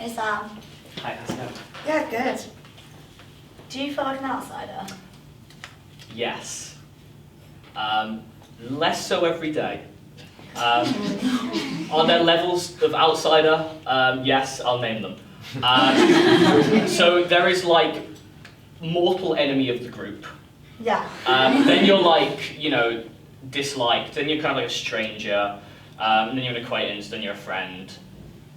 Hey Sam. Hi, how's it going? Yeah, good. Do you feel like an outsider? Yes. Less so every day. Are there levels of outsider? Yes, I'll name them. So there is like mortal enemy of the group. Yeah. Then you're like, disliked. Then you're kind of like a stranger. Then you're an acquaintance. Then you're a friend.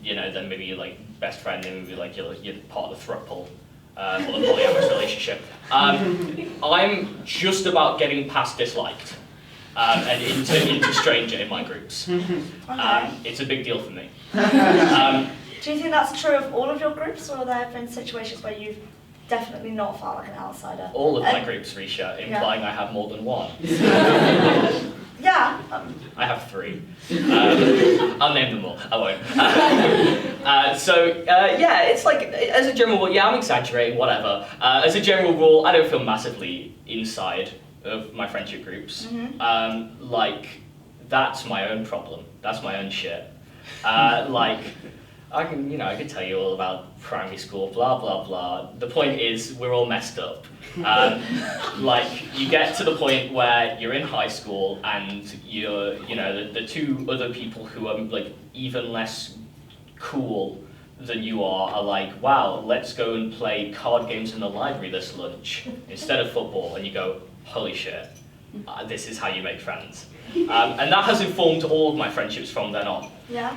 Then maybe you're like best friend. Then maybe like you're part of the throuple. Or the polyamorous relationship. I'm just about getting past disliked and into stranger in my groups. Okay. It's a big deal for me. Do you think that's true of all of your groups, or there have been situations where you've definitely not felt like an outsider? All of my groups, Risha, implying I have more than one. Yeah. I have 3. I'll name them all. I won't. Yeah, it's like, as a general rule, I'm exaggerating, whatever. As a general rule, I don't feel massively inside of my friendship groups. Mm-hmm. That's my own problem. That's my own shit. I can tell you all about primary school, blah, blah, blah. The point is, we're all messed up. You get to the point where you're in high school and the 2 other people who are like even less cool than you are like, wow, let's go and play card games in the library this lunch instead of football. And you go, holy shit, this is how you make friends. And that has informed all of my friendships from then on. Yeah.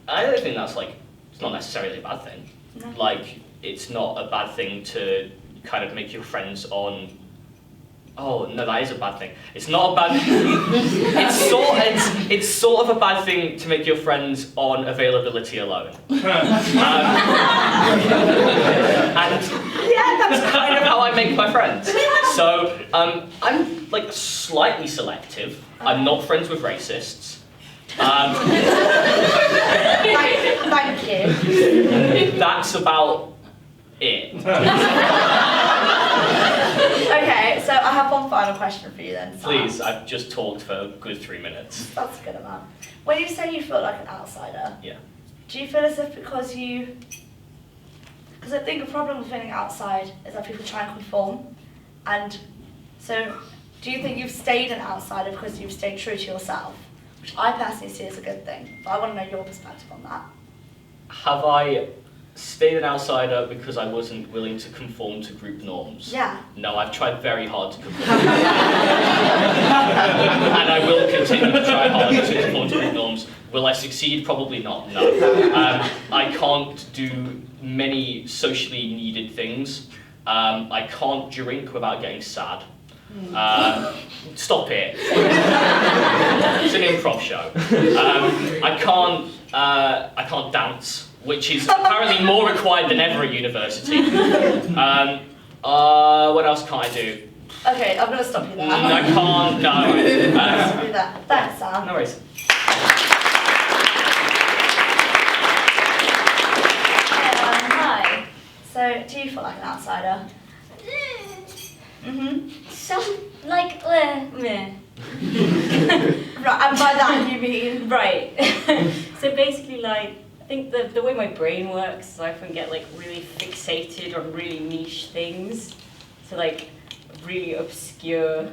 I don't think that's it's not necessarily a bad thing. No. It's not a bad thing to kind of make your friends on. Oh no, that is a bad thing. It's not a bad. It's sort of a bad thing to make your friends on availability alone. And that's kind of how I make my friends. So I'm like slightly selective. I'm not friends with racists. Thank you. That's about it. Okay, so I have one final question for you then, Sam. Please, I've just talked for a good 3 minutes. That's a good amount. When you say you feel like an outsider, Yeah. do you feel as if because I think a problem with feeling outside is that people try and conform, and so do you think you've stayed an outsider because you've stayed true to yourself? Which I personally see as a good thing, but I want to know your perspective on that. Have I stayed an outsider because I wasn't willing to conform to group norms? Yeah. No, I've tried very hard to conform. And I will continue to try hard to conform to group norms. Will I succeed? Probably not, no. I can't do many socially needed things. I can't drink without getting sad. Stop it. It's an improv show. I can't dance, which is apparently more required than ever at university. What else can't I do? Okay, I'm going to stop you there. I can't, no. Let's do that. Thanks, Sam. No worries. Hi. So, do you feel like an outsider? Meh. Right, and by that you mean? Right. So basically, I think the way my brain works is I often get really fixated on really niche things. So a really obscure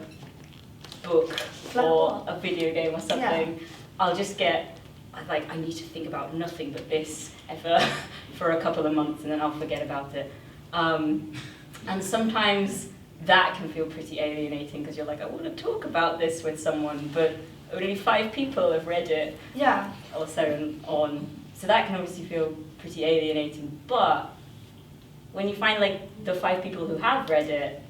book or a video game or something, yeah. I'll just get I need to think about nothing but this ever for a couple of months, and then I'll forget about it. And sometimes that can feel pretty alienating because you're I want to talk about this with someone, but only 5 people have read it. Yeah. Or so on. So that can obviously feel pretty alienating. But when you find the 5 people who have read it,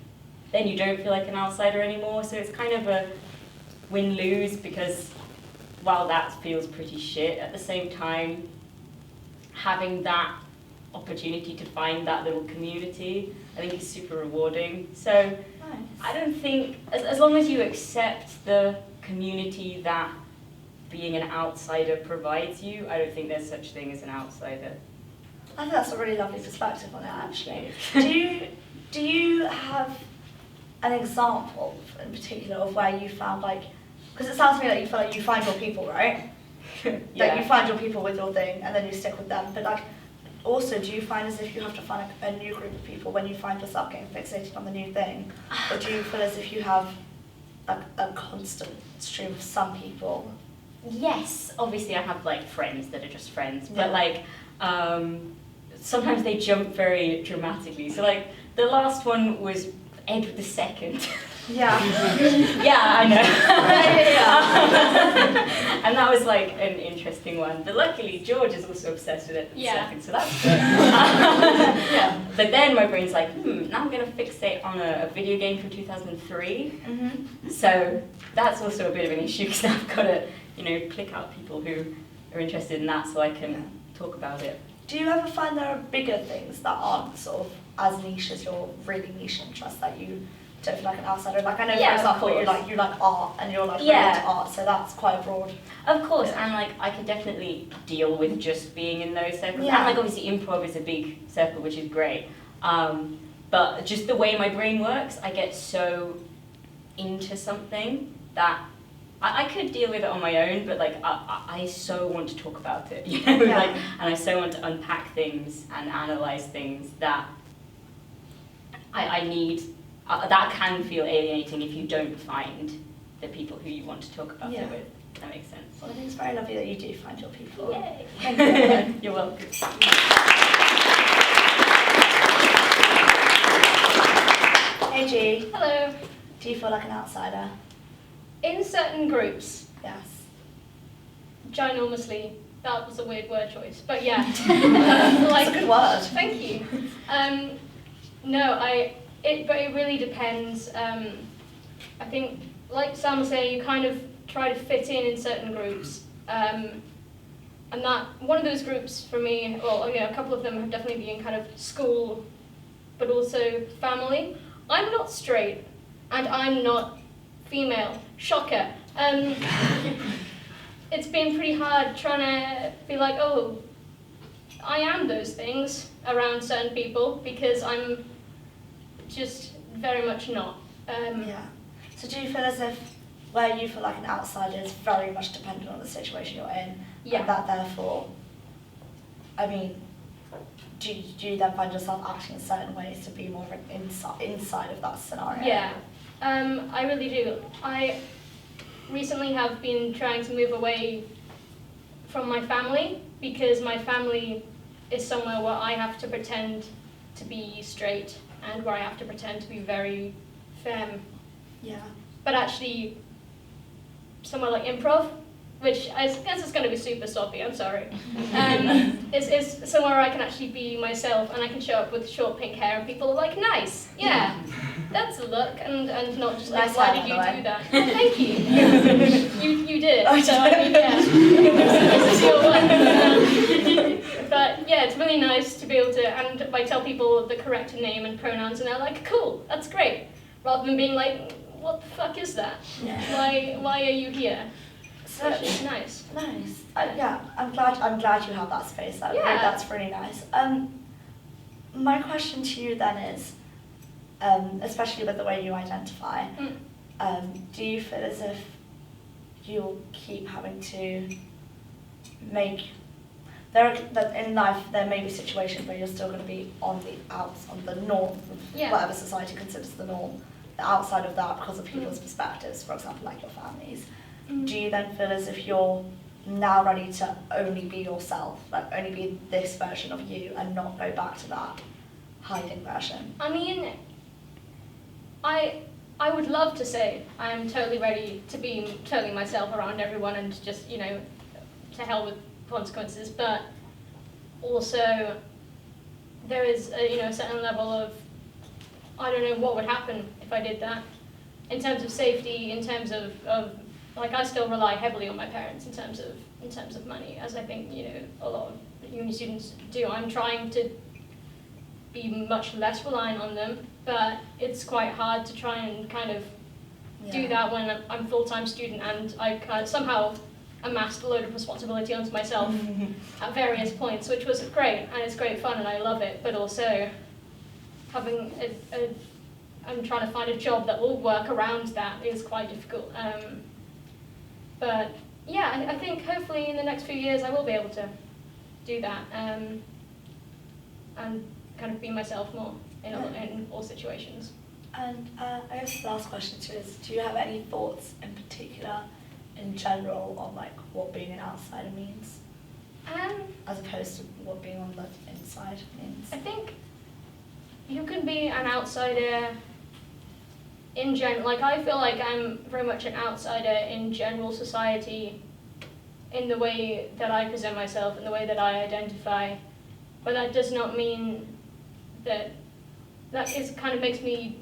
then you don't feel like an outsider anymore. So it's kind of a win-lose, because while that feels pretty shit, at the same time, having that opportunity to find that little community, I think is super rewarding. So nice. I don't think, as long as you accept the community that being an outsider provides you, I don't think there's such thing as an outsider. I think that's a really lovely perspective on it, actually. Do you have an example in particular of where you found because it sounds to me like you feel like you find your people, right? Yeah. Like you find your people with your thing and then you stick with them, but also, do you find as if you have to find a new group of people when you find yourself getting fixated on the new thing? Or do you feel as if you have a constant stream of some people? Yes, obviously I have like friends that are just friends, Yeah. but like sometimes they jump very dramatically. So like the last one was Edward II. Yeah. Yeah, I know. Yeah. And that was like an interesting one. But luckily George is also obsessed with Edward Yeah. II, so that's good. Yeah. But then my brain's like, now I'm going to fixate on a video game from 2003. Mm-hmm. So that's also a bit of an issue because I've got to, click out people who are interested in that so I can talk about it. Do you ever find there are bigger things that aren't sort of as niche as your really niche interests that you don't feel like an outsider? Like I know, Yeah, for of example, you like art and you're like really Yeah. into art, so that's quite broad. Of course, Yeah. and like I can definitely deal with just being in those circles. Yeah. And like obviously improv is a big circle, which is great. But just the way my brain works, I get so into something that I could deal with it on my own, but like I so want to talk about it, Yeah. like, and I so want to unpack things and analyze things that I need. That can feel alienating if you don't find the people who you want to talk about Yeah. it with. If that makes sense. Well, I think it's very lovely that you do find your people. Yay! Thank you. You're welcome. Hey G, Hello. do you feel like an outsider? In certain groups, Yes. ginormously, that was a weird word choice, but yeah. That's a good word. Thank you. No, but it really depends. I think, like Sam was saying, you kind of try to fit in certain groups. And that, one of those groups for me, well, a couple of them have definitely been kind of school, but also family. I'm not straight, and I'm not female. Shocker. It's been pretty hard trying to be like, oh, I am those things around certain people because I'm just very much not. Yeah. So do you feel as if where you feel like an outsider is very much dependent on the situation you're in? Yeah. And that therefore, I mean, do you then find yourself acting in certain ways to be more of an inside of that scenario? Yeah, I really do. I recently have been trying to move away from my family because my family is somewhere where I have to pretend to be straight and where I have to pretend to be very femme. Yeah. But actually, somewhere like improv, which I guess is going to be super sloppy, I'm sorry, is somewhere where I can actually be myself and I can show up with short pink hair and people are like, nice, yeah, that's a look, and not just like, Nice why hair, did you by the way. do that? Thank you. you did, so I mean, yeah, this is your work. But yeah, it's really nice to be able to, and I tell people the correct name and pronouns and they're like, cool, that's great, rather than being like, what the fuck is that? Yeah. Why are you here? So Which is nice. nice. Yeah, I'm glad you have that space. Yeah. That's really nice. My question to you then is, especially with the way you identify, do you feel as if you'll keep having to make that in life there may be situations where you're still going to be on the norm, Yeah. whatever society considers the norm, the outside of that because of people's perspectives, for example, like your families. Do you then feel as if you're now ready to only be yourself, like only be this version of you and not go back to that hiding version? I mean, I would love to say I'm totally ready to be totally myself around everyone and just, to hell with consequences, but also there is a certain level of, I don't know what would happen if I did that, in terms of safety, in terms of like I still rely heavily on my parents in terms of money, as I think a lot of uni students do. I'm trying to be much less reliant on them, but it's quite hard to try and kind of do that when I'm a full-time student and I somehow amassed a load of responsibility onto myself at various points, which was great, and it's great fun and I love it, but also having I'm trying to find a job that will work around that is quite difficult. But yeah, I think hopefully in the next few years I will be able to do that. and kind of be myself more in all situations. And I guess the last question too is, do you have any thoughts in particular, in general, on like what being an outsider means, as opposed to what being on the inside means? I think you can be an outsider in general. Like, I feel like I'm very much an outsider in general society, in the way that I present myself, in the way that I identify. But that does not mean that kind of makes me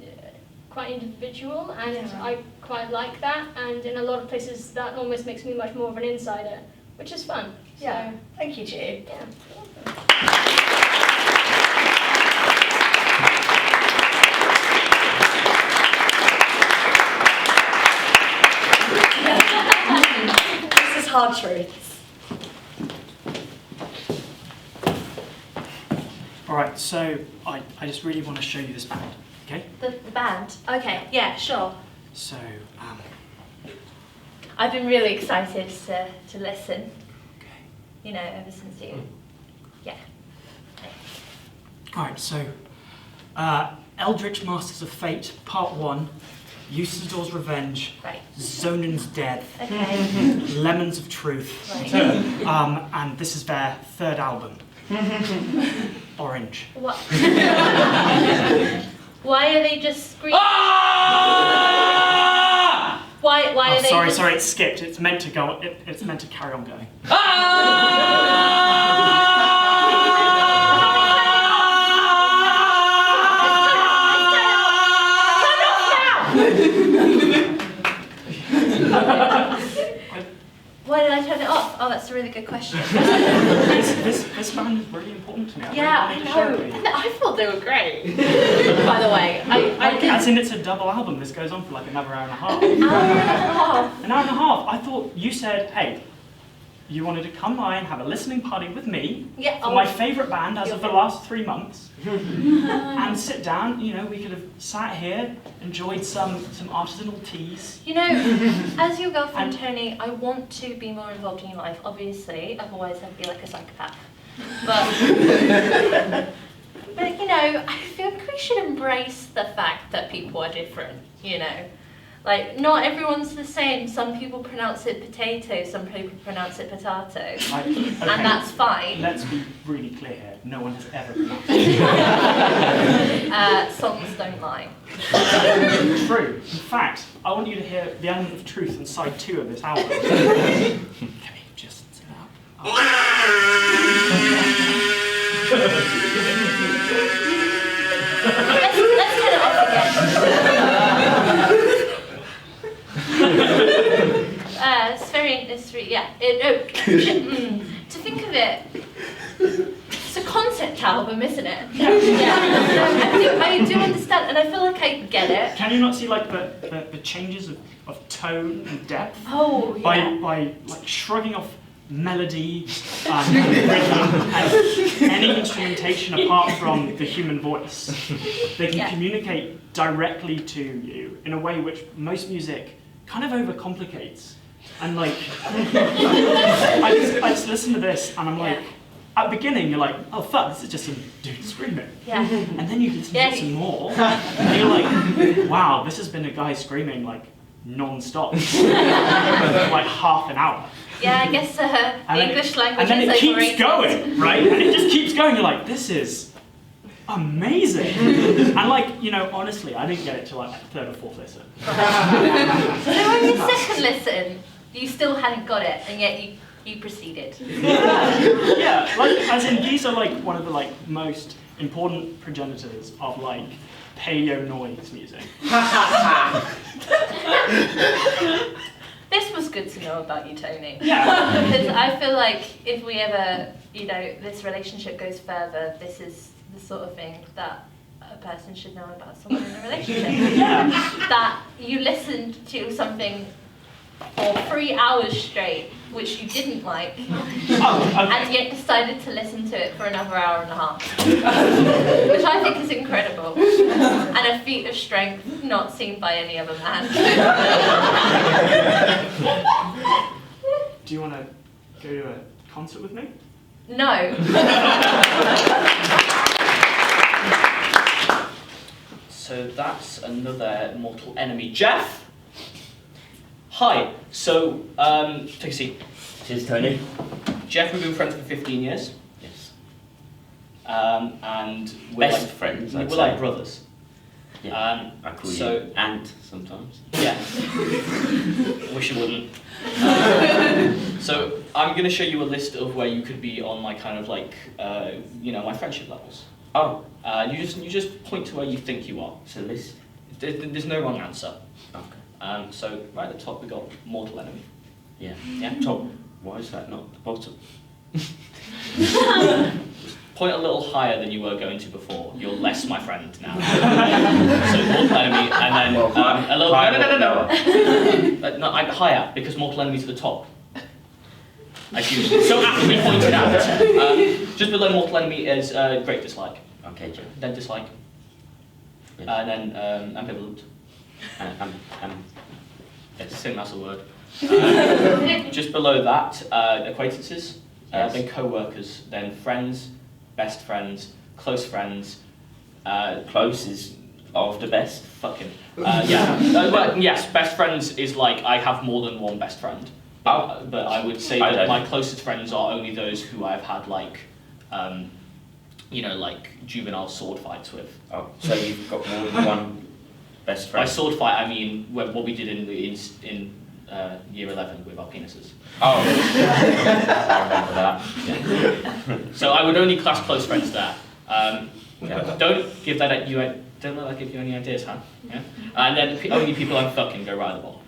quite individual, and Yeah. I quite like that. And in a lot of places, that almost makes me much more of an insider, which is fun. Yeah. So, Thank you, G. yeah. This is hard truths. All right, so I just really want to show you this band, okay? The band? Okay, yeah, sure. So, I've been really excited to listen, okay. you know, ever since you. Yeah. All right, so Eldritch Masters of Fate, Part 1, Usador's Revenge, Right. Zonan's Death, Okay. Lemons of Truth, Right. and this is their third album, Orange. What? Why are they just screaming? Why Oh, are they sorry, just... sorry, it skipped. It's meant to go. It's meant to carry on going. Why did I turn it off? Oh, that's a really good question. This band is really important to me. Yeah, really I wanted to share know. it with you. I thought they were great. By the way, I did. As in, it's a double album. This goes on for like another hour and a half. Hour and a half. An hour and a half. I thought you said, hey, you wanted to come by and have a listening party with me Yeah. for my favourite band as of the last 3 months, and sit down. You know, we could have sat here, enjoyed some artisanal teas. You know, as your girlfriend, Tony, I want to be more involved in your life, obviously, otherwise I'd be like a psychopath. But you know, I feel like we should embrace the fact that people are different, you know. Like, not everyone's the same. Some people pronounce it potato, some people pronounce it potato. Okay. And that's fine. Let's be really clear here. No one has ever pronounced it. Songs don't lie. True. In fact, I want you to hear the element of truth on side 2 of this album. Okay, just sit up. Let's get it off again. Yeah. To think of it, it's a concept album, isn't it? Yeah. I do understand, and I feel like I get it. Can you not see like the changes of tone and depth? Oh, yeah. By like shrugging off melody, rhythm, and any instrumentation apart from the human voice. They can communicate directly to you in a way which most music kind of overcomplicates. And like, I just listen to this and I'm like, at the beginning you're like, oh fuck, this is just some dude screaming. Yeah. And then you listen to it some more, and you're like, wow, this has been a guy screaming like non-stop for like half an hour. Yeah, I guess the English language and then is it keeps overrated. going, right? And it just keeps going. You're like, this is amazing. And like, you know, honestly, I didn't get it till like third or fourth listen. So on your second listen, you still hadn't got it, and yet you proceeded. Yeah, like as in these are like one of the like most important progenitors of like paleo noise music. This was good to know about you, Tony. Yeah. Because I feel like if we ever, you know, this relationship goes further, this is the sort of thing that a person should know about someone in a relationship. Yeah. That you listened to something for 3 hours straight, which you didn't like, and yet decided to listen to it for another hour and a half. Which I think is incredible. And a feat of strength not seen by any other man. Do you want to go to a concert with me? No. so that's another mortal enemy. Jeff? Hi. So, take a seat. Cheers, Tony. Jeff, we've been friends for 15 years. Yes. And we're Best like friends, we're I'd like say. brothers. Yeah. I call so- you Ant sometimes. Yeah. Wish you wouldn't. So I'm going to show you a list of where you could be on my kind of like, my friendship levels. Oh, You just point to where you think you are. it's a list. There's no wrong answer. Okay. So right at the top we got mortal enemy. Yeah. Yeah. Top. Why is that not the bottom? Point a little higher than you were going to before. You're less my friend now. So mortal enemy, and then Well, a little. higher No. No, I'm higher because mortal enemy's at the top. As you so aptly pointed out. Just below mortal enemy is great dislike, Okay, Jeff. then dislike, Yes. and then ambivalent. I Yes, I think that's a word. Just below that, acquaintances, Yes. then co-workers, then friends, best friends, close friends, close is after best. fucking. Yeah. Well, yes, best friends is like I have more than one best friend. Oh. But I would say I that don't. my closest friends are only those who I've had like, like juvenile sword fights with. Oh, so you've got more than one best By friend. sword fight, I mean what we did in year 11 with our penises. Oh, I remember that. Yeah. So I would only class close friends there. Okay. Don't give that you. Don't let that give you any ideas, huh? Yeah. And then only people I'm fucking go right at the bottom.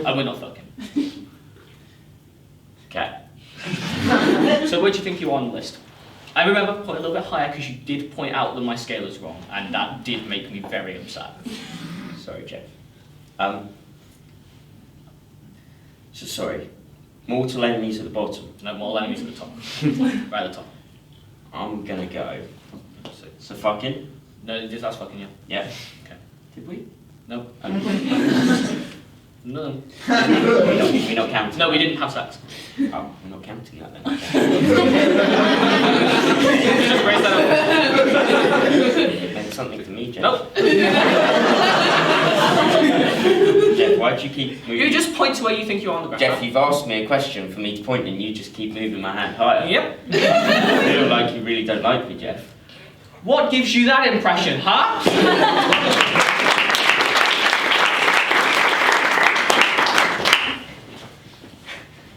And we're not fucking. Okay. So where do you think you are on the list? I remember point a little bit higher because you did point out that my scale is wrong, and that did make me very upset. Sorry, Jeff. So sorry. Mortal enemies at the bottom. No more enemies at the top. Right at the top. I'm gonna go. So, So fucking. no, that's fucking you. Yeah. Okay. Did we? No. No. We're not counting. No, we didn't have sex. Oh, we're not counting that then. Just raise that up. It meant something to me, Jeff. Nope. Jeff, why do you keep moving? You just point to where you think you are on the ground. Jeff, you've asked me a question for me to point and you just keep moving my hand higher. Yep. I feel like you really don't like me, Jeff. What gives you that impression, huh?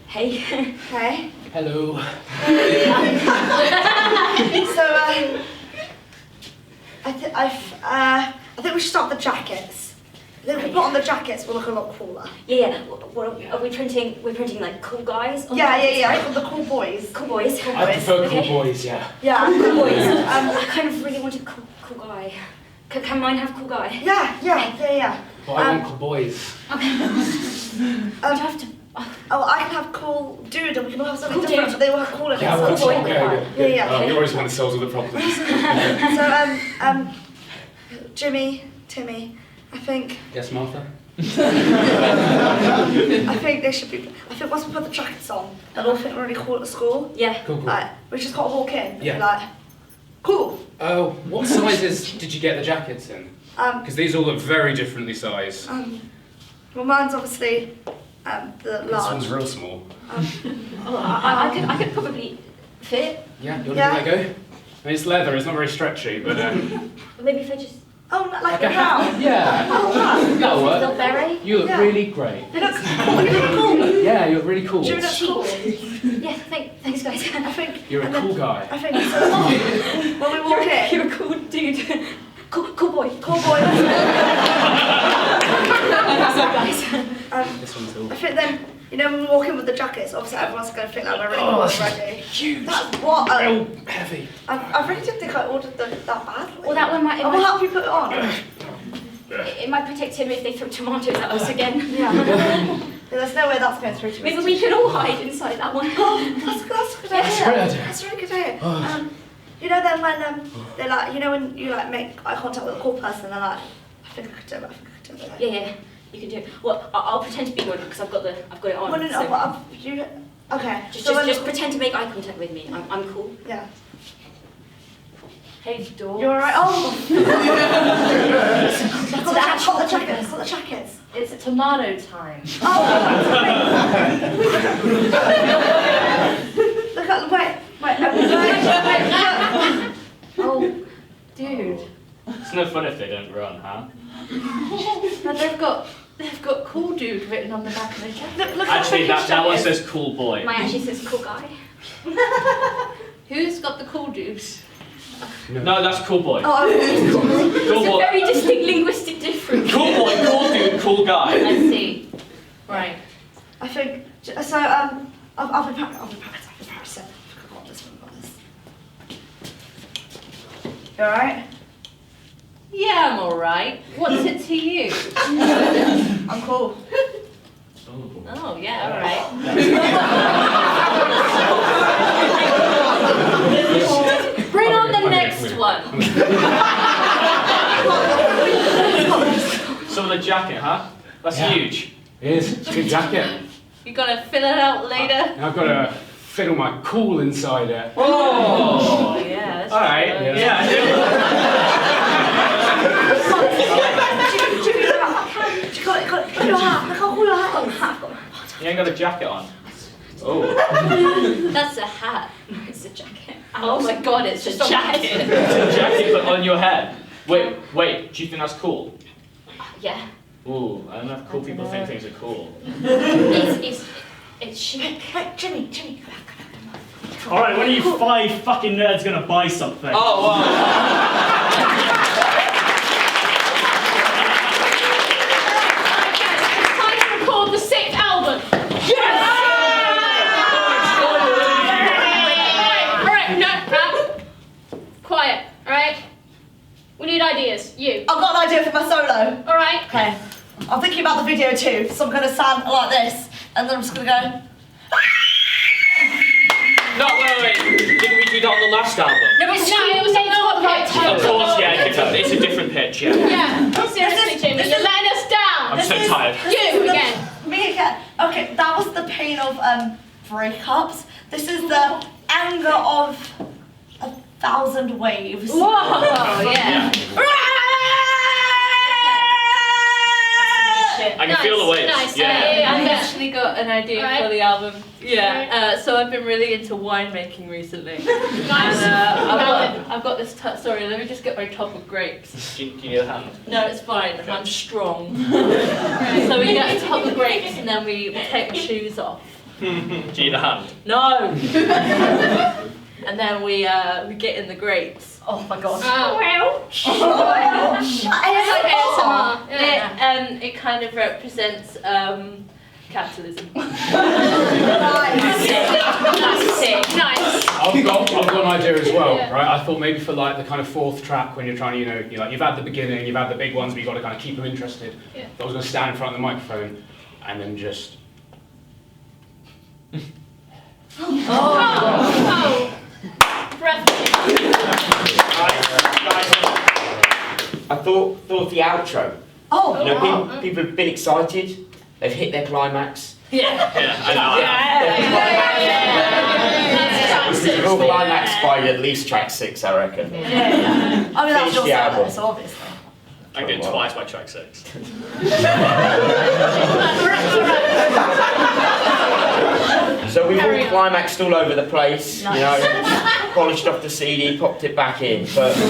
Hey. Hey. Hello. So I think we should start with the jackets. I think if we put on the jackets, we'll look a lot cooler. Yeah. What are we printing? We're printing like cool guys. On Yeah. the- Or the cool boys. Cool boys. Cool I boys. prefer Okay. cool boys, yeah. Yeah. Cool boys. I kind of really want a cool guy. Can mine have cool guy? Yeah. But I want cool boys. We'd have to. Oh, I can have cool dude, and we can all have something Cool different, dude. but they will have cooler Yeah, names. well, Cool boy, okay, cool okay, boy. Yeah. You always want to solve all the problems. So Jimmy, Timmy, I think Yes, Martha? they should be. I think once we put the jackets on, they'll all think we're really cool at school. Yeah. Cool. Like we just gotta walk in. And Yeah. Be like, cool. Oh, what sizes did you get the jackets in? Because these all look very differently sized. Well, mine's obviously the This large. one's real small. I could probably fit. Yeah, you want Yeah. to give that a go? I mean, it's leather, it's not very stretchy, but Maybe if I just. Oh, like like a now. Yeah, Oh, wow. that'll Little work. berry. You look Yeah. really great. You look cool. You look cool. Yeah, you look really cool. Do you look cool? Yeah. Thanks, guys. I think. You're a and then- cool guy. I think so. When we walk in. You're a cool dude. Cool boy. Cool boy. What's up, guys? This one's all. I think then, when we walk in with the jackets, obviously everyone's going to think that we're really Oh, cool that's already. huge. That's what. Real heavy. I really didn't think I ordered that badly. Well, that one might. I will help you put it on. It might protect him if they throw tomatoes at us again. Yeah. There's no way that's going through to me. Maybe we could all hide inside that one. That's a good idea. That's a great idea. That's a really good idea. Then when they're like, when you like make eye contact with a cool person, they're like, I think I could do it. I think I could do it. Yeah, you can do it. Well, I'll pretend to be one because I've got it on. Well, no, so but okay. just So when- pretend to make eye contact with me. I'm cool. Yeah. Hey, dog. You're alright? Oh! got the jackets. It's tomato time. Oh! Look at, wait. Oh, dude. It's no fun if they don't run, huh? But they've got cool dude written on the back of their jacket. Look Actually, at that one says cool boy. Mine actually says cool guy. Who's got the cool dudes? No, that's cool boy. Oh, Cool It's a boy. very distinct linguistic difference. Cool boy, cool dude, cool guy. I see. Right. I think so. I've been practicing. I forgot this one. You alright? Yeah, I'm alright. What's it to you? I'm cool. Oh, yeah, alright. Bring on the next one. Some of the jacket, huh? That's huge. It is. It's a good jacket. You gonna fill it out later? And I've got to fiddle my cool inside it. Oh! Yeah, that's Alright, good. yeah. Got your hat. I can't pull your hat on. You ain't got a jacket on. Oh. That's a hat. It's a jacket. Oh my god, it's a jacket. It's a jacket but on your head. Wait, do you think that's cool? Yeah. Ooh, I don't know if cool people think things are cool. It's chic. Wait, Jimmy. Alright, when are you 5 fucking nerds gonna buy something? Oh, wow. It's time to record the 6th album. Alright, no, quiet, alright? We need ideas. You. I've got an idea for my solo. Alright? Okay. I'm thinking about the video too, so I'm gonna sound like this, and then I'm just gonna go. No, wait. Didn't we do that on the last album? No, it was not right Of tone. course, yeah, it's a different pitch, yeah. Yeah, seriously, Jimmy, you're letting us down. I'm so tired. You again. Me again. Okay, that was the pain of breakups. This is the anger of 1,000 waves. Whoa, yeah. I can feel the waves. Nice. Yeah. I've actually got an idea Right. for the album. Yeah, so I've been really into winemaking recently. Nice. And I've got this, sorry, let me just get my top of grapes. Do you need a hand? No, it's fine, I'm strong. So we get a top of grapes and then we take the shoes off. Do you need a hand? No! And then we get in the grapes. Oh my god. ASMR. Yeah. It kind of represents capitalism. Nice. That's it. Nice. I've got an idea as well, Yeah. right? I thought maybe for like the kind of 4th track when you're trying to, you've had the beginning, you've had the big ones, but you've got to kind of keep them interested. Yeah. I was going to stand in front of the microphone and then just... Oh. Breathtaking. I thought the outro. Oh. You know, people have been excited. They've hit their climax. Yeah. Yeah, I know. It will climax by at least track 6, I reckon. Yeah. I mean, that's Finish your the album. solo, so obviously. I did twice by track 6. So we've all climaxed all over the place, Nice. you know, polished off the CD, popped it back in, but the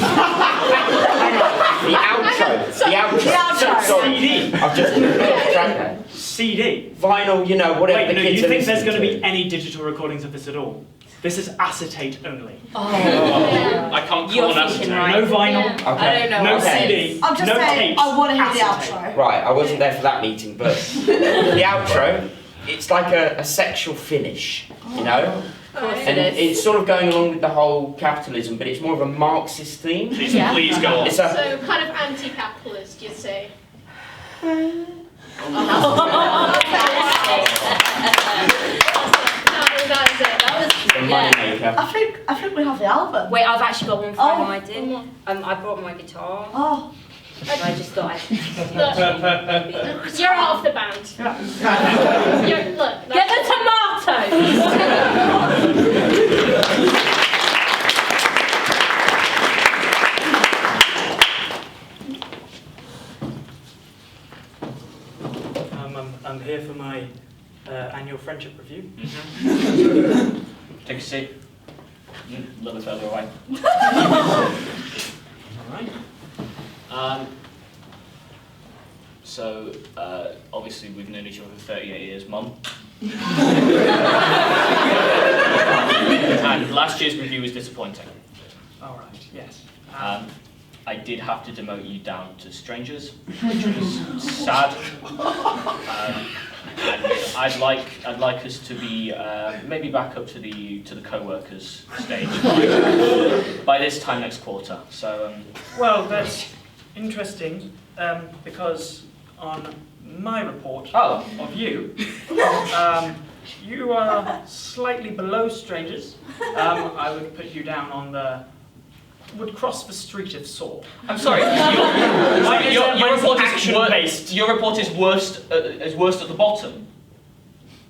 outro. Sorry, CD. I've just lost track there. CD. Vinyl, you know, whatever Wait, the no, kids you are think there's listening going to to. be any digital recordings of this at all? This is acetate only. Yeah. I can't You're call an thinking acetate. No vinyl, I don't know no what Okay. CD, I'm just no saying, tapes. I want to hear the acetate. outro. Right, I wasn't there for that meeting, but the outro, it's like a sexual finish, you know? And it's sort of going along with the whole capitalism, but it's more of a Marxist theme. Please go on. It's a, So kind of anti-capitalist, you'd say. That is it. a moneymaker. I think we have the album. Wait, I've actually got one final Oh. idea. I brought my guitar. Oh. And I just thought I'd Look, you're out of the band. Look. Get the tomatoes! with you. Take a seat. A little bit further away. Alright. So, obviously we've known each other for 38 years, Mum. And last year's review was disappointing. Alright, yes. I did have to demote you down to strangers, which was sad. And I'd like us to be maybe back up to the co-workers stage by this time next quarter. So. Well, that's interesting because on my report of you, you are slightly below strangers. I would put you down on the. Would cross the street of Saw. I'm sorry. Your report is worst at the bottom,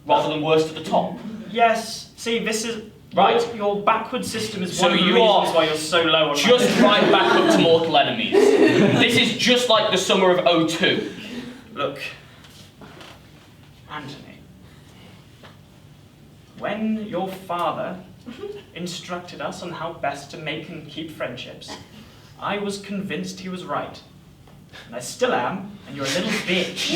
rather than worst at the top. Yes. See, this is right. Your backward system is So one of the you reasons are why you're so low on just right back up to mortal enemies. This is just like the summer of '02. Look, Anthony. When your father instructed us on how best to make and keep friendships, I was convinced he was right. And I still am, and you're a little bitch.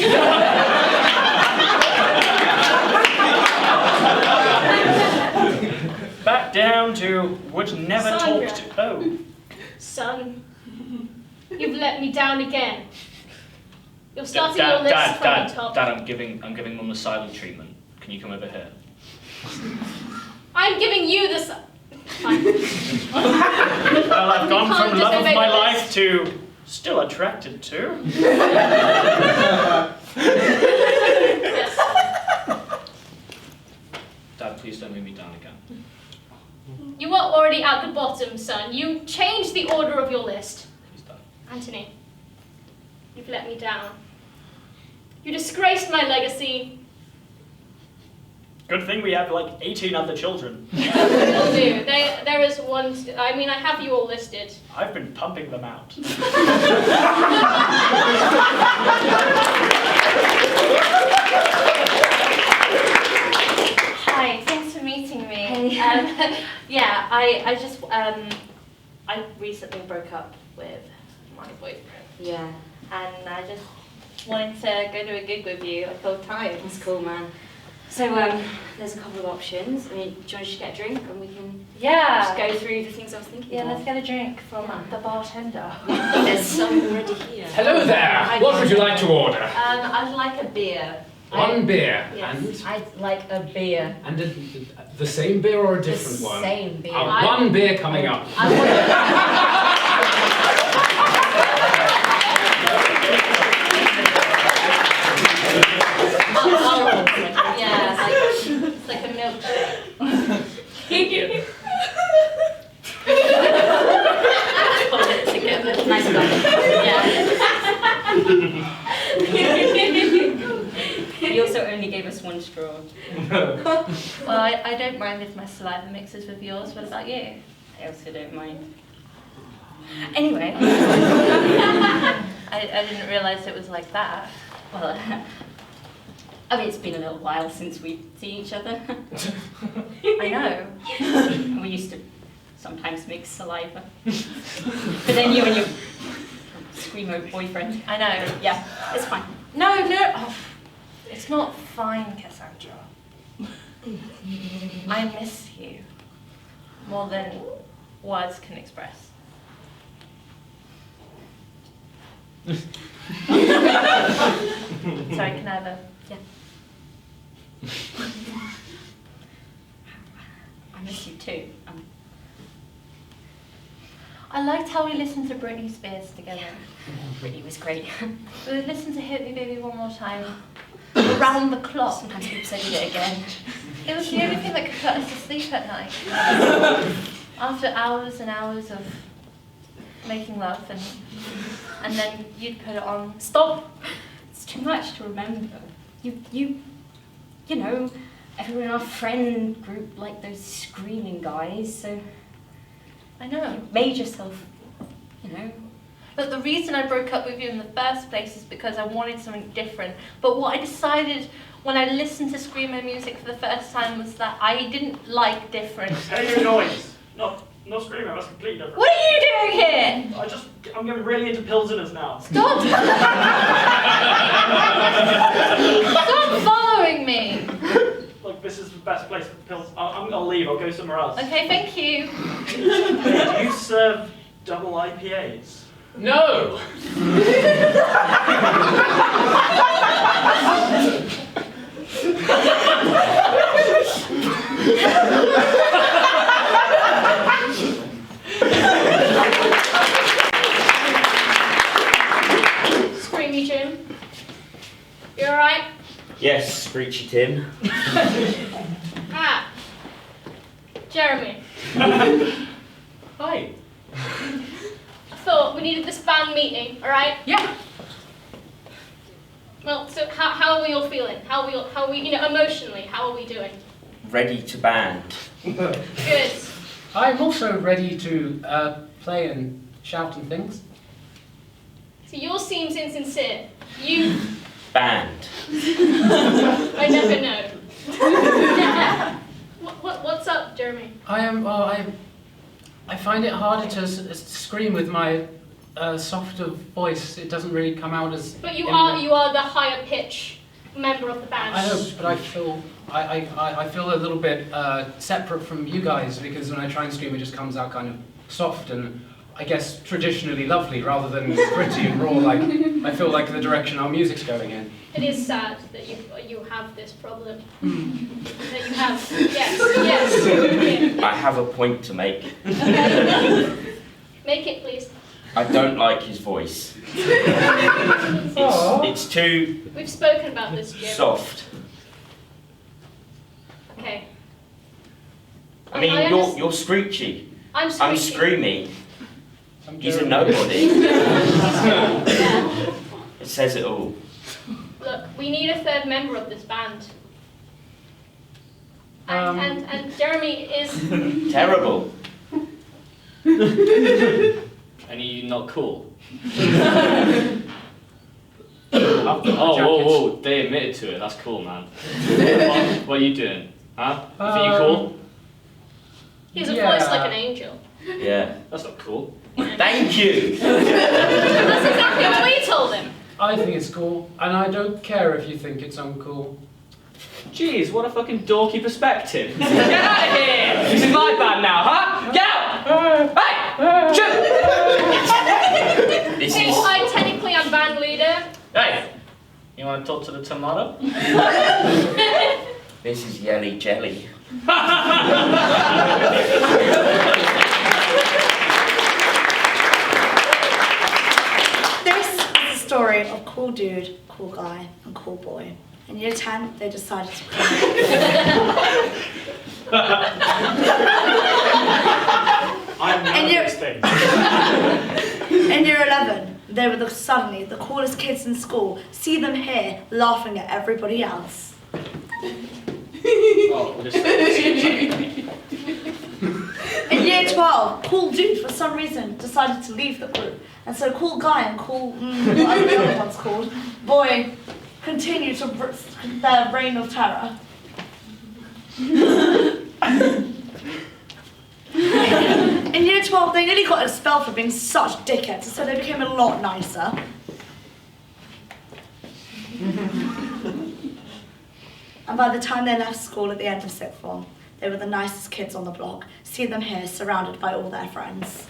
Back down to would never Sandra. talk to. Oh. Son, you've let me down again. You're starting your list from the top. Dad, I'm giving Mum the silent treatment. Can you come over here? I'm giving you this. Fine. Well, I've gone can't from love of disobey my the life list. to still attracted to. Yes. Dad, please don't move me down again. You were already at the bottom, son. You changed the order of your list. Please, Dad. Anthony, you've let me down. You disgraced my legacy. Good thing we have like 18 other children. Will do. There is one. I mean, I have you all listed. I've been pumping them out. Hi, thanks for meeting me. Yeah, I just I recently broke up with my boyfriend. Yeah, And I just wanted to go to a gig with you a couple times. that's cool, man. So, there's a couple of options. I mean, do you want to just get a drink and we can just Yeah. go through the things I was thinking Yeah, of? let's get a drink from the bartender. There's some already here. Hello there. What would you like to order? I'd like a beer. One beer. Yes, I'd like a beer. And the same beer or a The different one? same beer. One beer coming up. I want yeah, it's like a milkshake. Hold it together. Nice guy. Yeah. You also only gave us one straw. Well, I don't mind if my saliva mixes with yours. What about you? I also don't mind. Anyway, I didn't realise it was like that. Well, I mean, it's been a little while since we've seen each other. I know. We used to sometimes mix saliva. But then you and your screamo boyfriend. I know. Yeah, it's fine. No. Oh, it's not fine, Cassandra. I miss you more than words can express. Sorry, can I have a... Yeah. I miss you too. I liked how we listened to Britney Spears together. Britney was great. We listened to Hit Me Baby One More Time around the clock. Sometimes people say did it again. It was the only thing that could put us to sleep at night. After hours and hours of making love, and then you'd put it on. Stop! It's too much to remember. You know, everyone in our friend group like those screaming guys, so I know. you made yourself, you know. But the reason I broke up with you in the first place is because I wanted something different. But what I decided when I listened to screamo music for the first time was that I didn't like different. Hey, you noise. Not screaming, that's completely different. What are you doing here? I'm getting really into Pilseners now. Stop! Stop following me. Look, this is the best place for pills. I'm gonna leave, I'll go somewhere else. Okay, thank you. Hey, do you serve double IPAs? No! Screamy Jim. You alright? Yes, Screechy Tim. Ah. Jeremy. Hi. I thought we needed this band meeting, alright? Yeah. Well, so how are we all feeling? How are we, emotionally, how are we doing? Ready to band. Good. I'm also ready to play and shout and things. So yours seems insincere. You, Band. I never know. What's up, Jeremy? I find it harder to scream with my softer voice. It doesn't really come out as. But you are the higher pitch member of the band. I know, but I feel a little bit separate from you guys because when I try and scream, it just comes out kind of soft and I guess traditionally lovely rather than gritty and raw. Like I feel like the direction our music's going in. It is sad that you have this problem. That you have. Yes. I have a point to make. Okay. Make it, please. I don't like his voice. It's too We've spoken about this, Jim. soft. Okay. I mean, you're Screechy. I'm I'm screechy. Screamy. He's a nobody. Yeah. It says it all. Look, we need a third member of this band. And Jeremy is. Terrible. And you not cool? Whoa, they admitted to it, that's cool, man. What are you doing? Huh? Think you cool? He has a voice like an angel. Yeah. That's not cool. Thank you. That's exactly what we told him. I think it's cool, and I don't care if you think it's uncool. Jeez, what a fucking dorky perspective. Get out of here! This is my band now, huh? Get out! Hey! Shoot! This Hey, is. I technically am band leader. Hey! You want to talk to the tomato? This is Yelly Jelly. This is the story of cool dude, cool guy, and cool boy. In year 10, they decided to become I'm none of these things. In year 11, they were suddenly the coolest kids in school. See them here, laughing at everybody else. Oh, this In year 12, cool dude, for some reason, decided to leave the group. And so cool guy and cool, whatever the other one's called, boy, continue to their reign of terror. In year 12, they nearly got expelled for being such dickheads, so they became a lot nicer. And by the time they left school at the end of sixth form, they were the nicest kids on the block. See them here, surrounded by all their friends.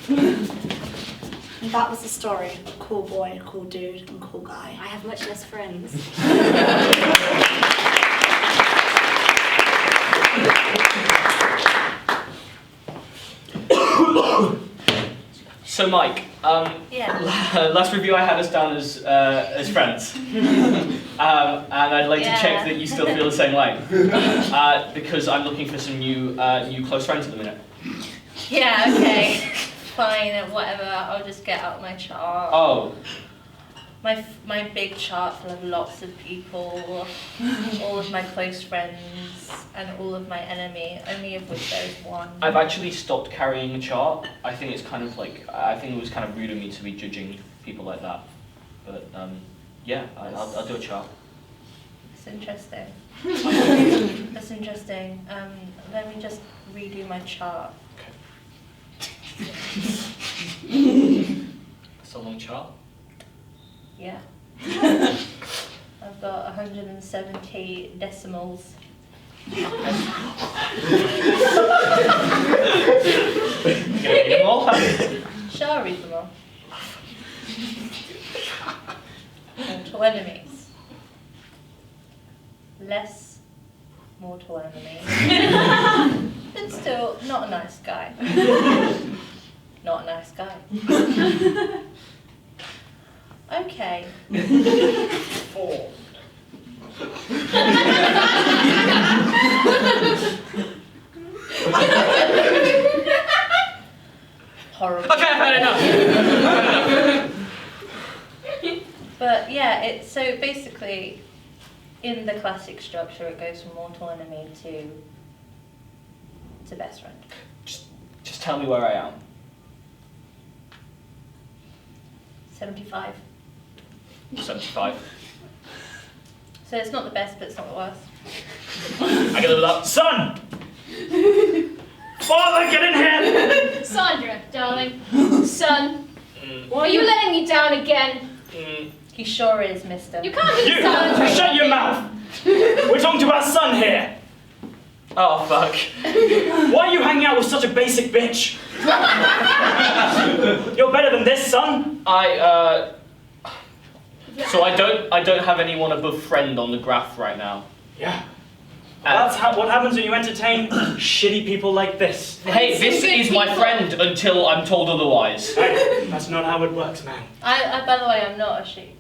And that was the story of cool boy, cool dude, and cool guy. I have much less friends. So Mike, Yeah. last review I had us down as friends, and I'd like to check that you still feel the same way, because I'm looking for some new close friends at the minute. Yeah, okay. Fine, whatever. I'll just get out my chart. Oh, My big chart full of lots of people, all of my close friends, and all of my enemy, only of which there is one. I've actually stopped carrying a chart. I think it's kind of like, I think it was kind of rude of me to be judging people like that. But yeah, I'll do a chart. That's interesting. That's interesting. Let me just redo my chart. That's a long chart. Yeah. I've got 170 decimals. You gonna read them all? Shall I read them all? Mortal enemies. Less mortal enemies. But still, not a nice guy. Not a nice guy. Okay. 4. Horrible. Okay, I've had enough. But yeah, it's so basically in the classic structure it goes from mortal enemy to best friend. Just tell me where I am. 75. 75. So it's not the best, but it's not the worst. I can live with that. Son! Father, get in here! Sandra, darling. Son, Mm, are you letting me down again? mm. He sure is, mister. You can't be You! Sandra. Shut your mouth! We're talking to our son here! Oh, fuck. Why are you hanging out with such a basic bitch? You're better than this, son! So I don't have anyone above friend on the graph right now. Yeah. That's what happens when you entertain shitty people like this. Hey, this is my friend until I'm told otherwise. Hey, that's not how it works, man. I by the way, I'm not a shitty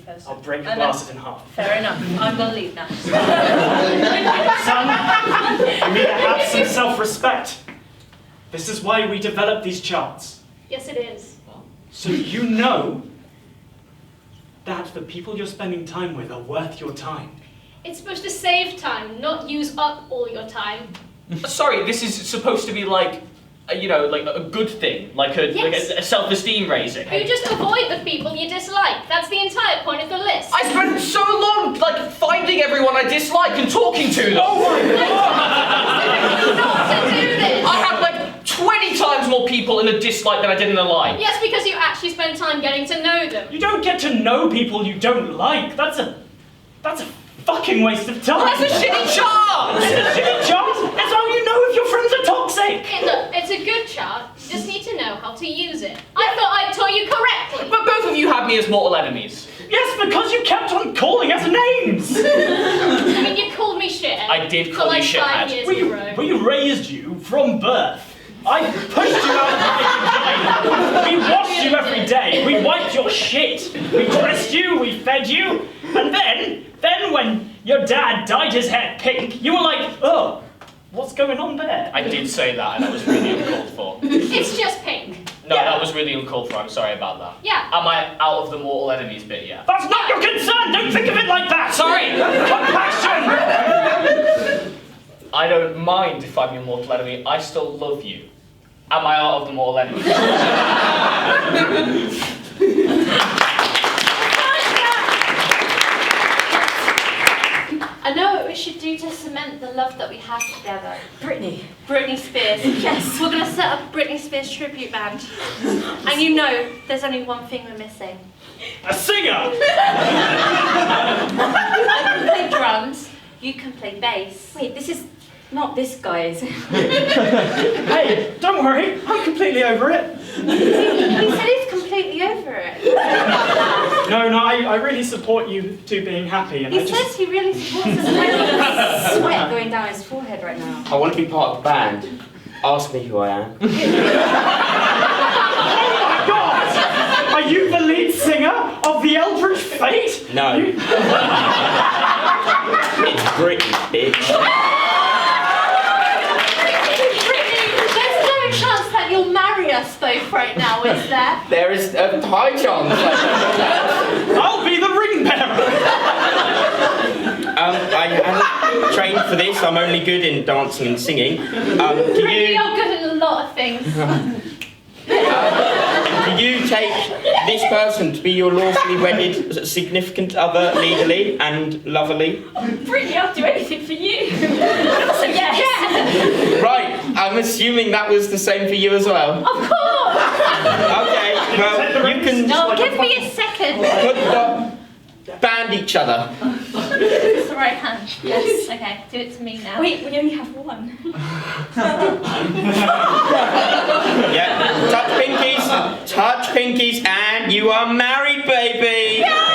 person. I'll break your I know. glasses in half. Fair enough. I'm gonna leave now. Son, you need to have some self-respect. This is why we develop these charts. Yes, it is. So you know that the people you're spending time with are worth your time. It's supposed to save time, not use up all your time. Sorry, this is supposed to be like, like a good thing, like a self-esteem raising. You just avoid the people you dislike. That's the entire point of the list. I spent so long, finding everyone I dislike and talking to them. Oh my Not to do this. I have 20 times more people in a dislike than I did in a like. Yes, because you actually spend time getting to know them. You don't get to know people you don't like. That's a fucking waste of time. That's a shitty chart! It's a shitty chart? That's how you know if your friends are toxic. Look, it's a good chart. You just need to know how to use it. I thought I taught you correctly. But both of you had me as mortal enemies. Yes, because you kept on calling us names. I mean, you called me shithead. I did for call like you shithead. 5 years in a row. We raised you from birth. I pushed you out of my vagina. We washed you every day. We wiped your shit. We dressed you. We fed you. And then when your dad dyed his hair pink, you were like, oh, what's going on there? I did say that, and that was really uncalled for. It's just pink. No, Yeah. that was really uncalled for. I'm sorry about that. Yeah. Am I out of the mortal enemies bit yet? That's not your concern. Don't think of it like that. Sorry! Compassion. I don't mind if I'm your mortal enemy. I still love you. Am I out of the mortal enemies? I know what we should do to cement the love that we have together. Britney. Britney Spears. Yes. We're going to set up a Britney Spears tribute band. And you know, there's only one thing we're missing. A singer. I can play drums, you can play bass. Wait, this is not this guy, is it? Hey, don't worry. I'm completely over it. He said he's completely over it. No, I really support you two being happy. And He I just... says he really supports us. Sweat going down his forehead right now. I want to be part of the band. Ask me who I am. Oh my God! Are you the lead singer of the Eldritch Fate? No. It's Britney, bitch. There's no chance that you'll marry us both right now, is there? There is a high chance. I'll be the ring bearer. I haven't trained for this. I'm only good in dancing and singing. Can Brittany, you? you're good at a lot of things. Do you take this person to be your lawfully wedded significant other legally and loverly? Brittany, I'll do anything for you. So yes. Right, I'm assuming that was the same for you as well. Of course! Okay, well, you can No, give me a second. band each other. It's the right hand. Yes. Okay, do it to me now. Wait, we only have one. Yeah, touch pinkies, and you are married, baby. Yeah!